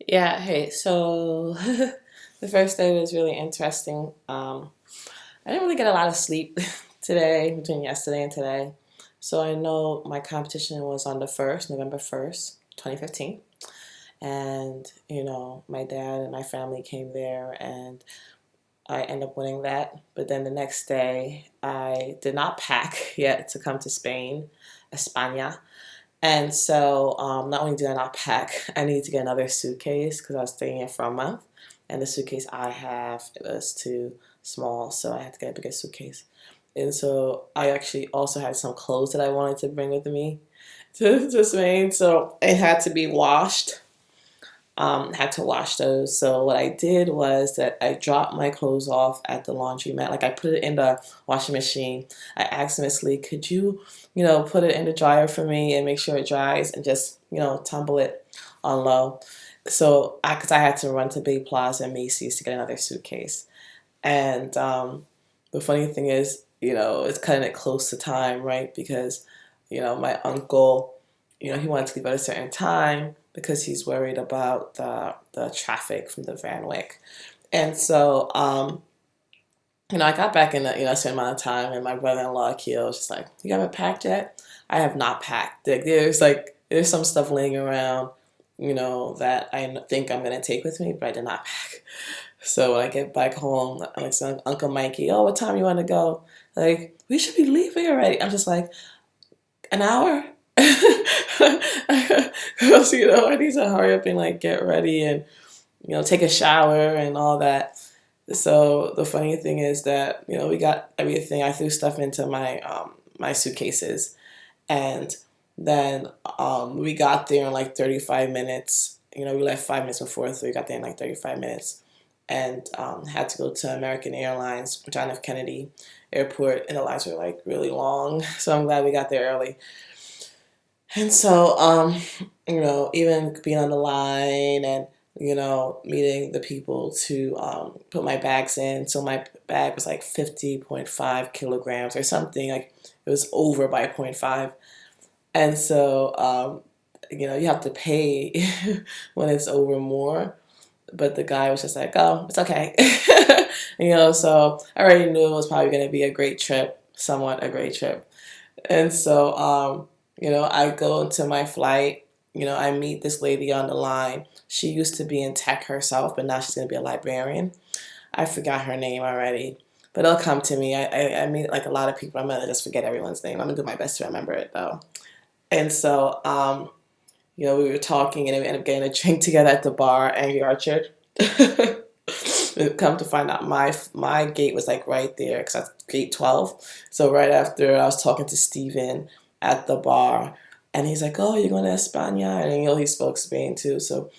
Yeah, hey, so the first day was really interesting. I didn't really get a lot of sleep today, between yesterday and today. So I know my competition was on the 1st, November 1st, 2015. And, my dad and my family came there and I ended up winning that. But then the next day, I did not pack yet to come to Spain, España. And so, not only did I not pack, I needed to get another suitcase because I was staying here for a month. And the suitcase I have it was too small, so I had to get a bigger suitcase. And so I actually also had some clothes that I wanted to bring with me to Spain, so it had to be washed. Had to wash those. So what I did was that I dropped my clothes off at the laundromat. Like I put it in the washing machine. I asked Miss Lee, could you, put it in the dryer for me and make sure it dries and just, tumble it on low. So because I had to run to Big Plaza and Macy's to get another suitcase. And the funny thing is, it's cutting it close to time, right? Because, my uncle, he wanted to leave at a certain time because he's worried about the traffic from the Van Wyck. And so, I got back in a certain amount of time, and my brother-in-law, Akil, was just like, you haven't packed yet? I have not packed. There's some stuff laying around, that I think I'm going to take with me, but I did not pack. So when I get back home, I'm like, Uncle Mikey, oh, what time you want to go? Like, we should be leaving already. I'm just like, an hour? Because, I need to hurry up and like get ready and, take a shower and all that. So the funny thing is that, we got everything. I threw stuff into my suitcases, and then we got there in like 35 minutes. We left 5 minutes before, so we got there in like 35 minutes and had to go to American Airlines, John F. Kennedy Airport, and the lines were like really long. So I'm glad we got there early. And so, even being on the line and, meeting the people to put my bags in. So my bag was like 50.5 kilograms or something. Like it was over by zero point 0.5. And so, you have to pay when it's over more. But the guy was just like, oh, it's okay. So I already knew it was probably going to be a great trip, somewhat a great trip. And so, I go into my flight. I meet this lady on the line. She used to be in tech herself, but now she's going to be a librarian. I forgot her name already, but it'll come to me. I meet like a lot of people. I'm going to just forget everyone's name. I'm going to do my best to remember it, though. And so, we were talking, and then we ended up getting a drink together at the bar, Angry Orchard. Come to find out, my gate was like right there because that's gate 12. So right after, I was talking to Steven at the bar, and he's like, "Oh, you're going to España?" And he spoke Spain too, so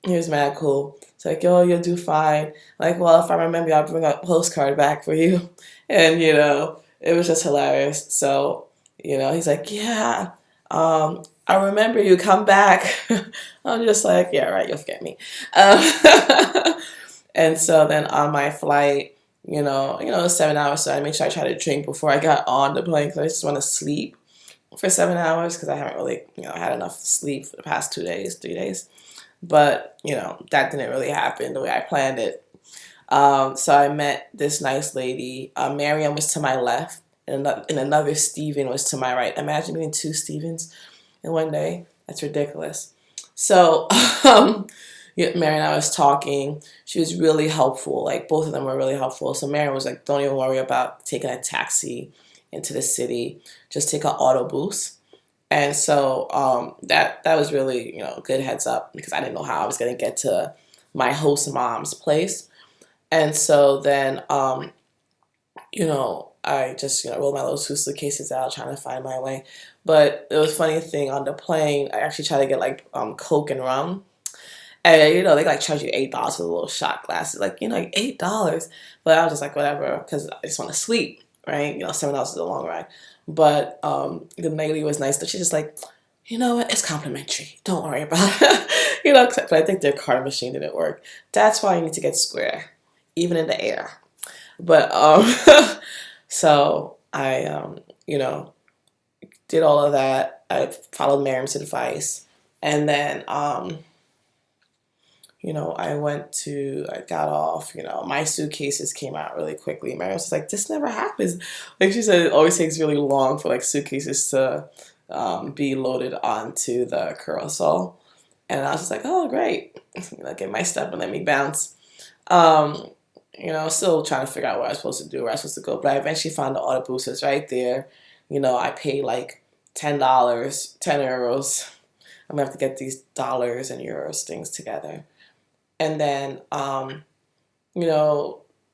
he was mad cool. It's like, "Yo, you'll do fine." Like, well, if I remember, I'll bring a postcard back for you. And it was just hilarious. So he's like, "Yeah, I remember you. Come back." I'm just like, "Yeah, right. You'll forget me." And so then on my flight, it was 7 hours, so I made sure I tried to drink before I got on the plane because I just want to sleep for 7 hours because I haven't really, had enough sleep for the past 2 days, 3 days. But, that didn't really happen the way I planned it. So I met this nice lady. Miriam was to my left, and another Steven was to my right. Imagine being two Stevens in one day. That's ridiculous. So, yeah, Mary and I was talking. She was really helpful. Like both of them were really helpful. So Mary was like, "Don't even worry about taking a taxi into the city. Just take an autobus." And so that was really good heads up because I didn't know how I was gonna get to my host mom's place. And so then I just rolled my little two suitcases out trying to find my way. But it was a funny thing on the plane. I actually tried to get like Coke and rum. And they like charge you $8 for the little shot glasses, like like $8. But I was just like whatever, because I just want to sleep, right? $7 is a long ride. But the lady was nice, but she's just like, you know what? It's complimentary. Don't worry about it. But I think their card machine didn't work. That's why you need to get Square, even in the air. But so I did all of that. I followed Miriam's advice, and then I got off, my suitcases came out really quickly. Mary was just like, this never happens. Like she said, it always takes really long for like suitcases to be loaded onto the carousel. And I was just like, oh, great. Get my stuff and let me bounce. Um, Still trying to figure out what I was supposed to do, where I was supposed to go. But I eventually found the autobuses right there. I paid like $10, 10 euros. I'm gonna have to get these dollars and euros things together. And then,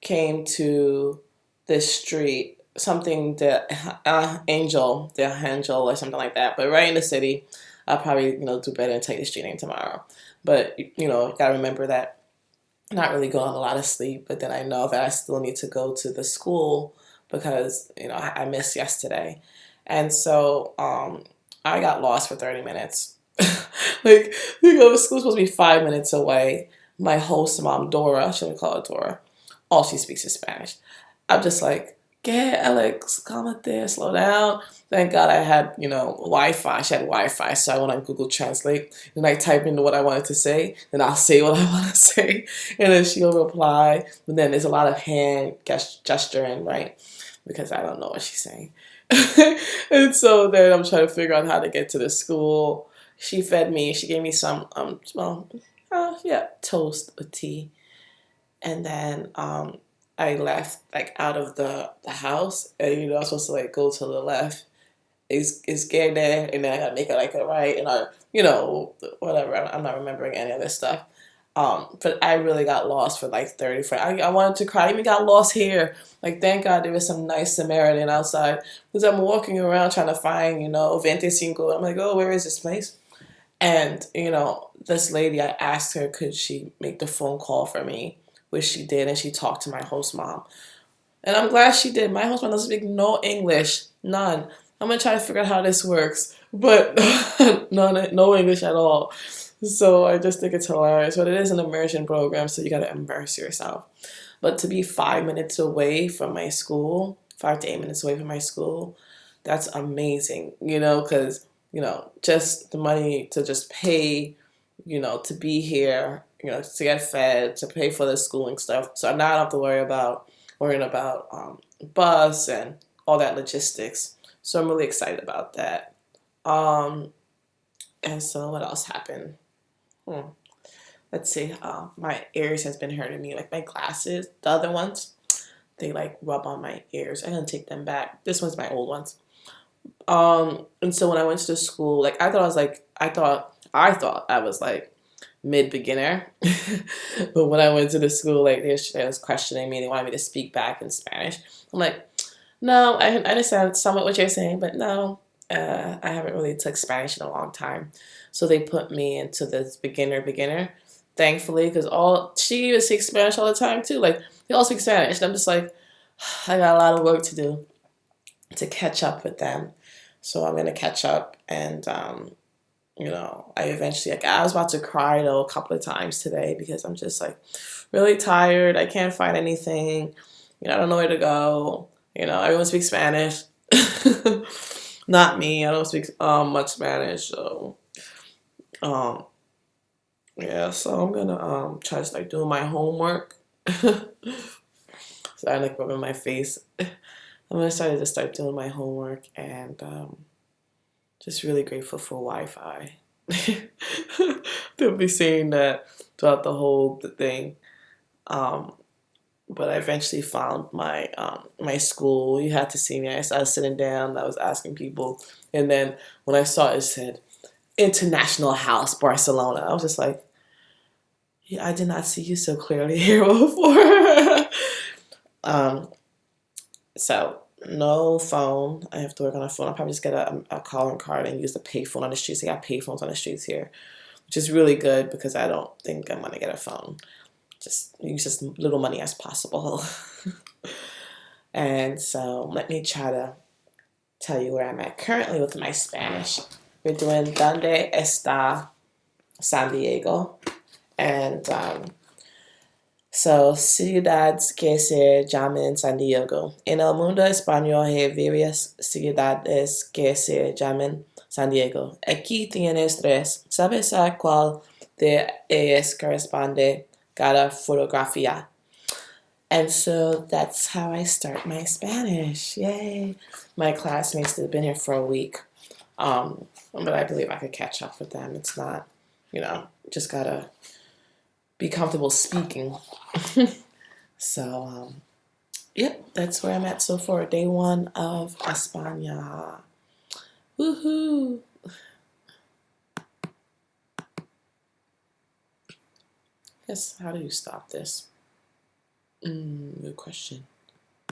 came to this street, something the Angel or something like that, but right in the city. I'll probably, do better and tell you the street name tomorrow. But, gotta remember that I'm not really going on a lot of sleep, but then I know that I still need to go to the school because, I missed yesterday. And so I got lost for 30 minutes. Like, the school's supposed to be 5 minutes away. My host mom, Dora, should we call her Dora? All she speaks is Spanish. I'm just like, get Alex, calm there, slow down. Thank God I had, Wi-Fi. She had Wi-Fi, so I went on Google Translate and I type in what I wanted to say, and I'll say what I want to say, and then she'll reply. But then there's a lot of hand gesturing, right? Because I don't know what she's saying. And so then I'm trying to figure out how to get to the school. She fed me. She gave me some, toast with tea. And then I left like out of the house, and I was supposed to like go to the left. It's get there, and then I gotta make it like a right, and whatever. I'm not remembering any of this stuff. But I really got lost for like 30. I wanted to cry. I even got lost here. Like, thank God there was some nice Samaritan outside, because I'm walking around trying to find 25. I'm like, oh, where is this place? And this lady, I asked her, could she make the phone call for me, which she did, and she talked to my host mom. And I'm glad she did. My host mom doesn't speak no English, none. I'm gonna try to figure out how this works, but no English at all. So I just think it's hilarious. But it is an immersion program, so you gotta immerse yourself. But to be 5 minutes away from my school, 5 to 8 minutes away from my school, that's amazing. Because just the money to just pay, to be here, to get fed, to pay for the schooling stuff. So now I don't have to worrying about bus and all that logistics. So I'm really excited about that. And so what else happened? Let's see. My ears has been hurting me. Like my glasses, the other ones, they like rub on my ears. I'm gonna take them back. This one's my old ones. And so when I went to the school, like I thought I was like mid beginner, but when I went to the school, like they was questioning me. They wanted me to speak back in Spanish. I'm like, no, I understand somewhat what you're saying, but no, I haven't really took Spanish in a long time. So they put me into this beginner, thankfully, because she even speaks Spanish all the time too. Like they all speak Spanish, and I'm just like, I got a lot of work to do to catch up with them. So I'm gonna catch up, and I eventually, like, I was about to cry though a couple of times today because I'm just like really tired. I can't find anything. I don't know where to go. Everyone speaks Spanish. Not me. I don't speak much Spanish. So yeah. So I'm gonna try to start doing my homework. So I like rubbing my face. I'm gonna start doing my homework, and just really grateful for Wi-Fi. They'll be saying that throughout the whole thing. But I eventually found my school. You had to see me. I was sitting down. I was asking people, and then when I saw it said International House, Barcelona, I was just like, yeah, I did not see you so clearly here before. So no phone. I have to work on a phone. I'll probably just get a calling card and use the payphone on the streets. They got payphones on the streets here, which is really good because I don't think I'm gonna get a phone. Just use as little money as possible. And so let me try to tell you where I'm at currently with my Spanish. We're doing Donde está San Diego, and so ciudades que se llaman San Diego. En el mundo español hay varias ciudades que se llaman San Diego. Aquí tienes tres. ¿Sabes a cuál de es corresponde cada fotografía. And so that's how I start my Spanish. Yay! My classmates that have been here for a week. But I believe I could catch up with them. It's not, just gotta be comfortable speaking. So, yep, that's where I'm at so far. Day 1 of España. Woohoo! Yes, how do you stop this? Good question.